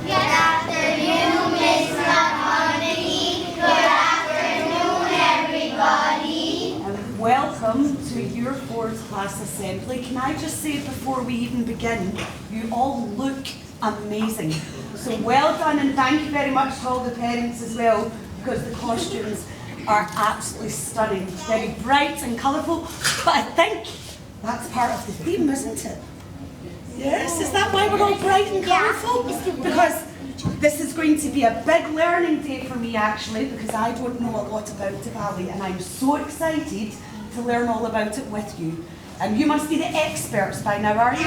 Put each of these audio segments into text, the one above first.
Good afternoon, Miss Harmony. Good afternoon, everybody. And welcome to your fourth class assembly. Can I just say before we even begin, you all look amazing. So well done, and thank you very much to all the parents as well, because the costumes are absolutely stunning. Very bright and colourful, but I think that's part of the theme, isn't it? Yes, is that why we're all bright and colourful? Because this is going to be a big learning day for me actually, because I don't know a lot about Diwali, and I'm so excited to learn all about it with you. And you must be the experts by now, are you?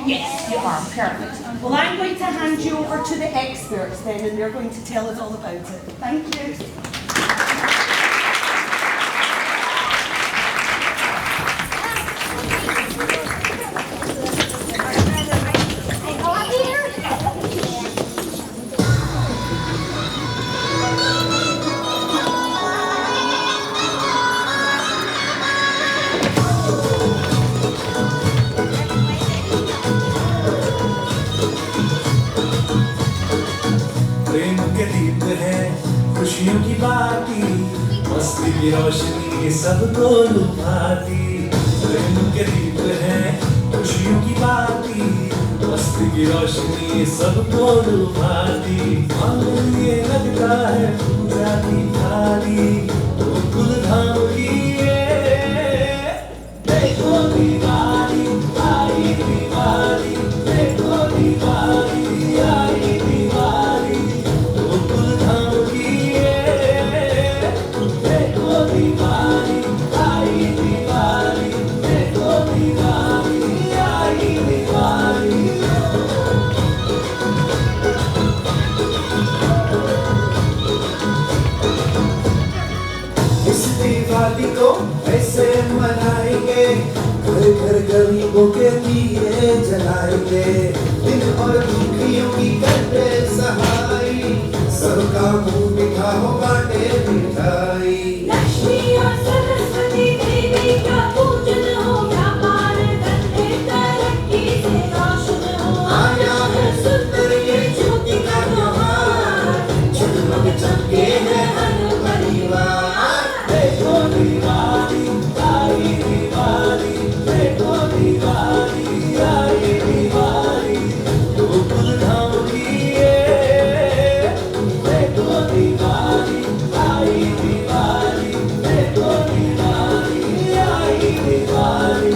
Yes, you are. Perfect. Well, I'm going to hand you over to the experts then, and they're going to tell us all about it. Thank you. प्रेम के दीप है खुशियों की बाती, मस्ती की रोशनी सबको लुभाती। प्रेम के दीप है खुशियों की बाती, मस्ती की रोशनी सबको लुभाती। मांगन ये लगता है पूजा की थाली, गोकुल धाम की ये। देखो दिवाली आई, दिवाली देखो दिवाली आई, दिवाली गोकुल धाम की ये। देखो दिवाली आई, दिवाली देखो दिवाली आई, दिवाली। इस दिवाली को ऐसे मनाएंगे, घर घर गरीबों के दिए जलाएंगे। दिन और दुखियों की करते सहाय, सबका मुंह मीठा हो बांटे मिठाई। लक्ष्मी और सरस्वती देवी का पूजन हो, व्यापार धंधे तरक्की से रोशन हो। आया है सुंदर ये ज्योति का त्योहार, झगमग चमके हैं हर परिवार। देखो दिवाली आई, दिवाली देखो दिवाली आई, दिवाली गोकुल धाम की ये। देखो दिवाली आई, दिवाली देखो दिवाली आई, Diwali.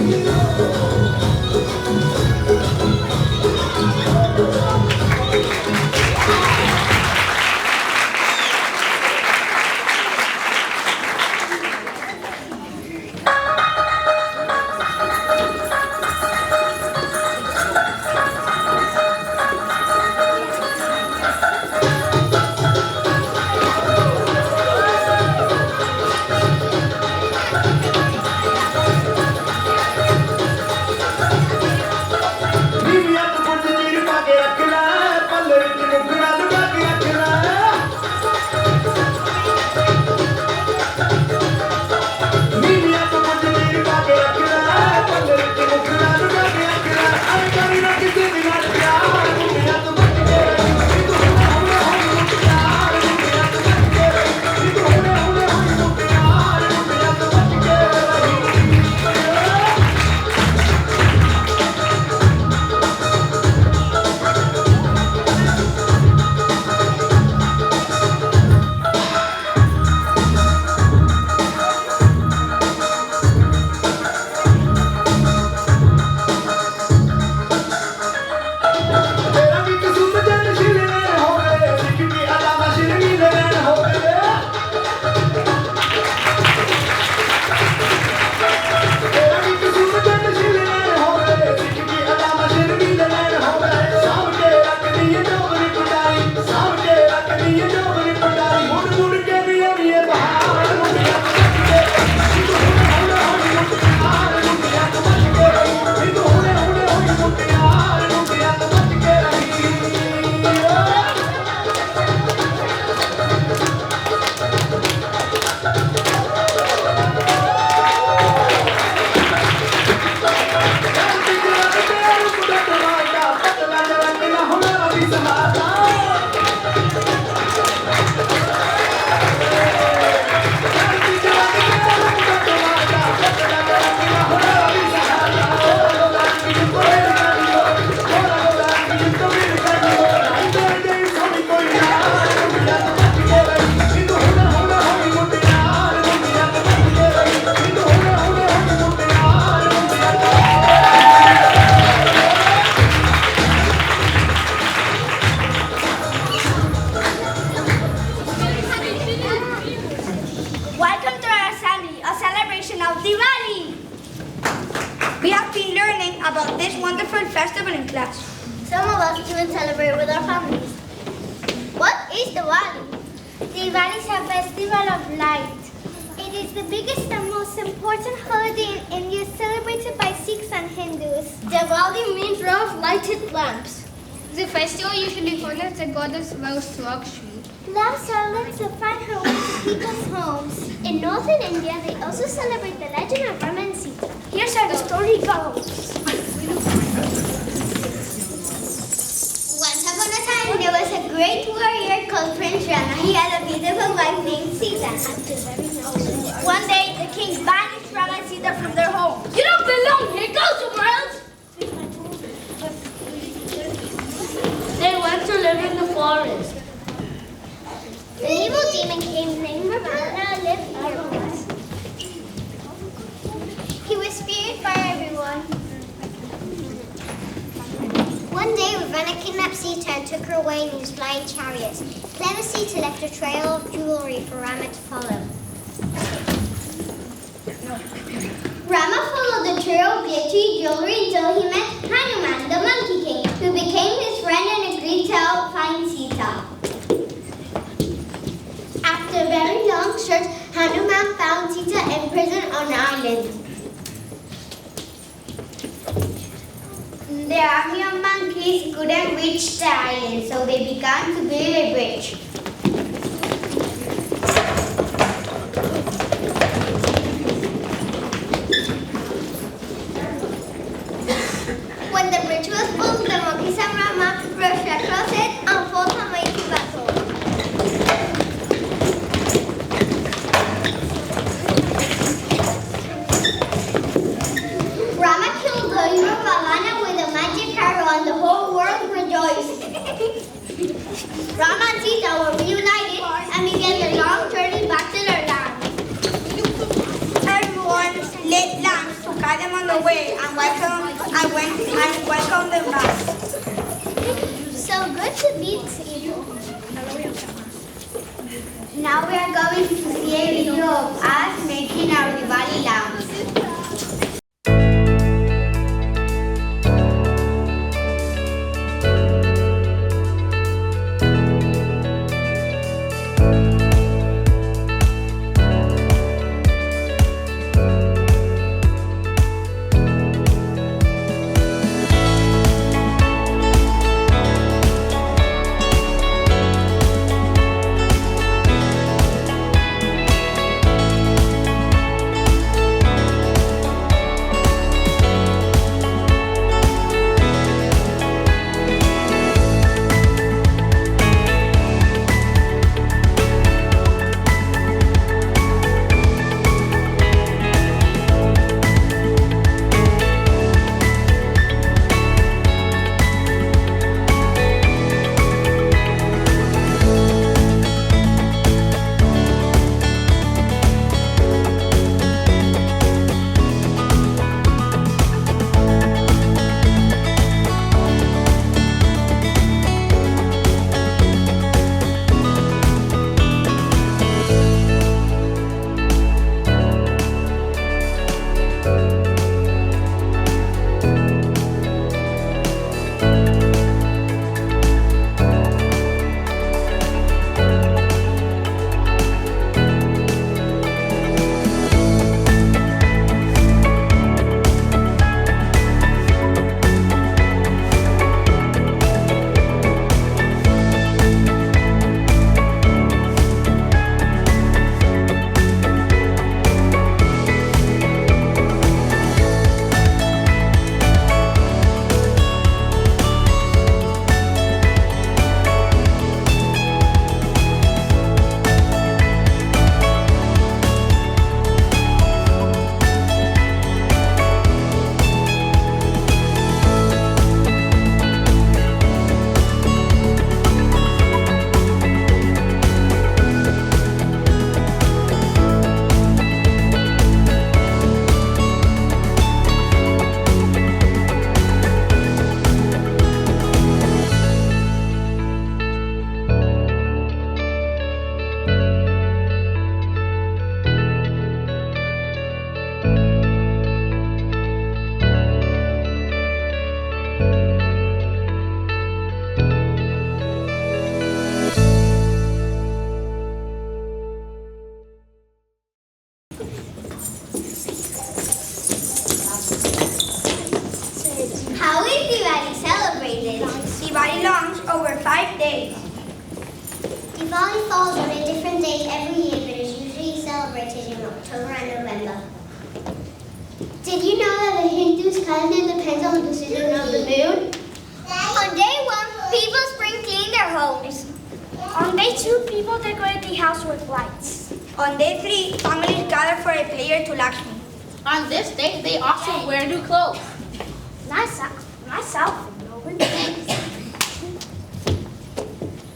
Rama love to and celebrate with our families. What is Diwali? Diwali is a festival of light. It is the biggest and most important holiday in India, celebrated by Sikhs and Hindus. Diwali means row of lighted lamps. The festival usually honors the goddess Lakshmi. Lamps are lit to find her way to people's homes. In northern India, they also celebrate the legend of Rama and Sita. Here's how the story goes. Once upon a time, there was a great warrior called Prince Rama. He had a beautiful wife named Sita. One day, the king banished Rama and Sita from their home. You don't belong here, go somewhere else! They went to live in the forest. An evil demon came named Ravana and lived here with us. He was feared by everyone. One day, Ravana kidnapped Sita and took her away in his flying chariots. Then Sita left a trail of jewelry for Rama to follow. Rama followed the trail of glittery jewelry until he met Hanuman, the Monkey King, who became his friend and agreed to help find Sita. After a very long search, Hanuman found Sita imprisoned on an island. The army of monkeys couldn't reach the island, so they began to build a bridge. When the bridge was built, the monkeys and Rama rushed across it and fought a mighty battle. Rama killed the hero Ravana with a magic arrow and the whole world rejoiced. Rama and Sita were reunited and began the long journey back to their land. Everyone lit lamps to guide them on the way and welcome them back. So good to meet you. Now we are going to see a video of us making our Diwali lamps. 5 days. Diwali falls on a different day every year, but is usually celebrated in October and November. Did you know that the Hindus' calendar depends on the position of the moon? On day 1, people spring clean their homes. On day 2, people decorate the house with lights. On day 3, families gather for a prayer to Lakshmi. On this day, they also wear new clothes. Myself, no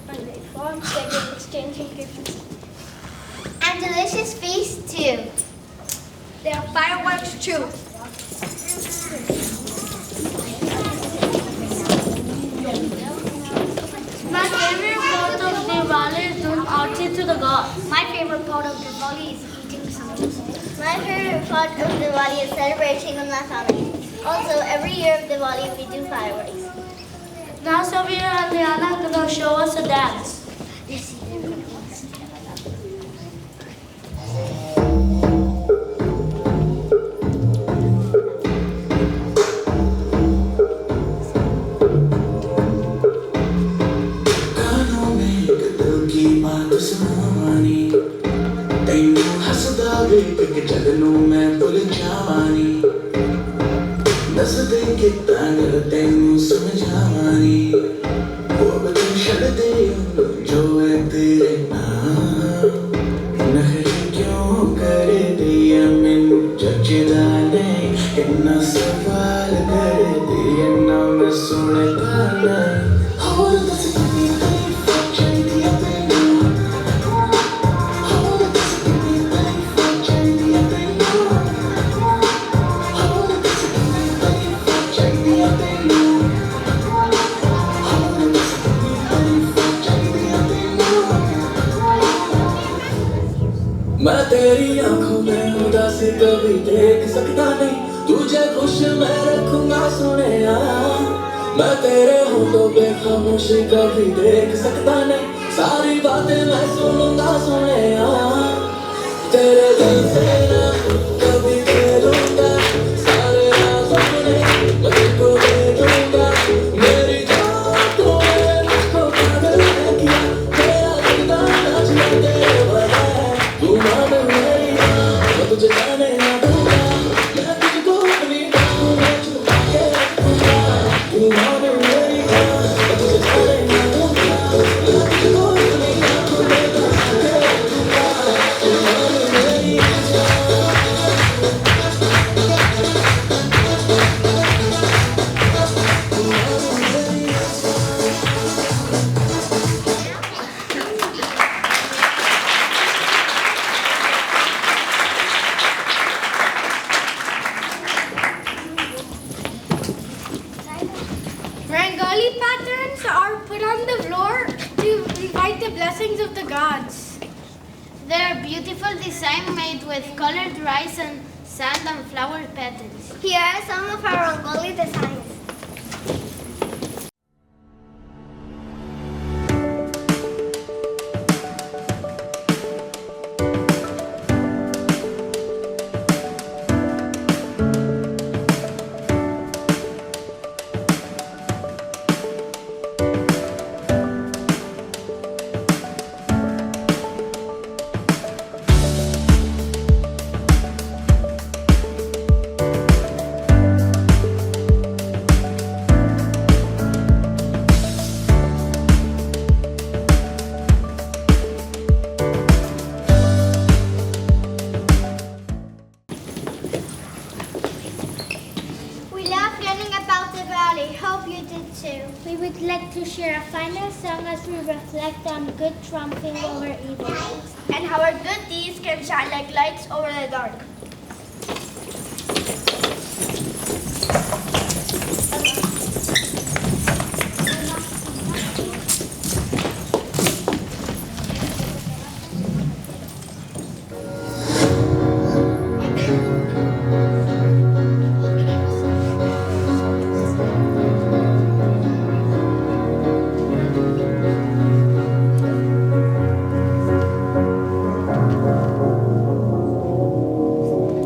On day 4, they give exchanging gifts. And delicious feasts too. There are fireworks too. My favorite part of Diwali is doing aarti to the gods. My favorite part of Diwali is eating samosas. My favorite part of Diwali is celebrating with my family. Also, every year of Diwali we do fireworks. Now Sophia and Liana are going to show us a dance. कानों में एक दिल की बात सुनानी तैनू हसदा वेख के जगनू मैं भुल जावानी दस दे के तांगर तैनू समझावानी वो बतू छड़ दे जो है तेरे नाम नखरे क्यों करे दिया मैनू जचदा नहीं इन्ना सवाल कर दिया ना मैं सुनता नहीं और दस कितनी तारीफ चाहिए तैनू और दस कितनी तारीफ चाहिए तैनू और दस कितनी तारीफ चाहिए तैनू और दस कितनी तारीफ चाहिए तैनू मैं तेरी आंखों में उदासी कभी देख सकता नहीं तुझे खुश मैं रखूंगा सुनेया मैं तेरे होठों पे खामोशी कभी देख सकता नहीं सारी बातें मैं सुनूंगा सुनेया तेरे दिल से ना कभी खेलूंगा सारे राज अपने मैं तुझको दे दूंगा मेरी जान तूने मुझको पागल किया तेरा दीवाना नाचना तेरे वाला है तू मान मेरी बात मैं तुझे जाने ना दूंगा मैं तुझको अपनी बाहों में छुपा के रखूंगा तू मान मेरी बात मैं तुझे जाने ना दूंगा मैं तुझको अपनी बाहों में छुपा के रखूंगा तू मान मेरी Rangoli patterns are put on the floor to invite the blessings of the gods. They are beautiful design made with colored rice and sand and flower petals. Here are some of our Rangoli designs. We love learning about Diwali. Hope you did too. We would like to share a final song as we reflect on good triumphing over evil. And how our good deeds can shine like lights over the dark.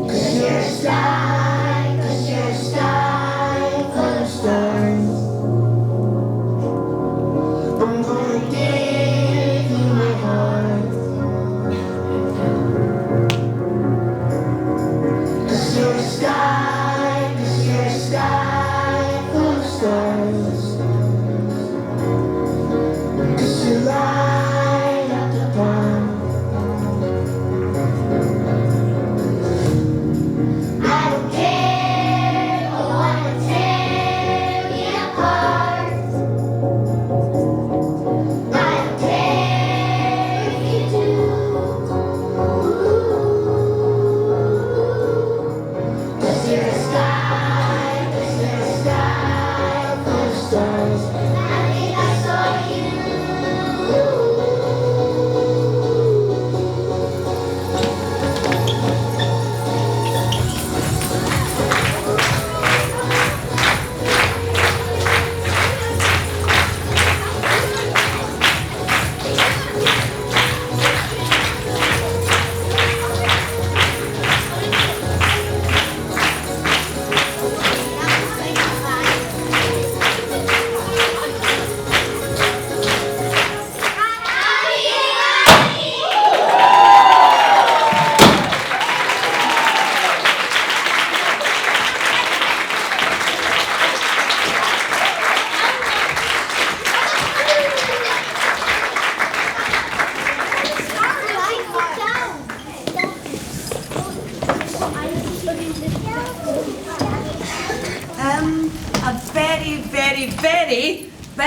Cause you're a star,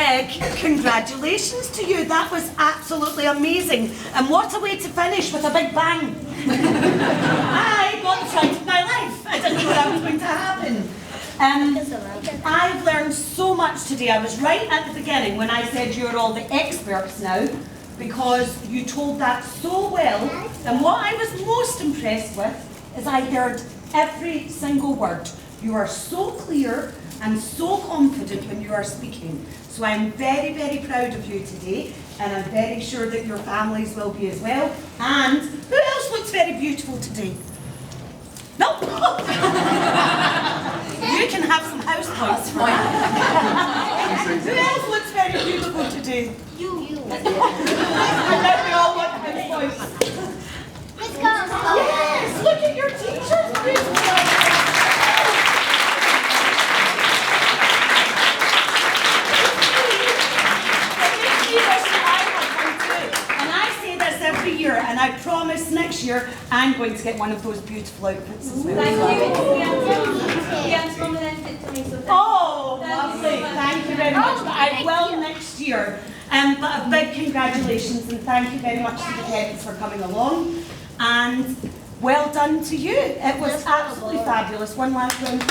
big congratulations to you. That was absolutely amazing. And what a way to finish with a big bang. I got the fright of my life. I didn't know that was going to happen. I've learned so much today. I was right at the beginning when I said you're all the experts now, because you told that so well. And what I was most impressed with is I heard every single word. You are so clear and so confident when you are speaking. So I'm very, very proud of you today, and I'm very sure that your families will be as well. And who else looks very beautiful today? No? You can have some house points for you. Who else looks very beautiful today? You. And then we all want house points. Let's go. Yes, look at your teachers. Beautiful. Every year, and I promise next year I'm going to get one of those beautiful outfits as well. Thank you. Oh, lovely. Thank you very much. But I will next year. But a big congratulations, and thank you very much to the parents for coming along. And well done to you. It was absolutely fabulous. One last round.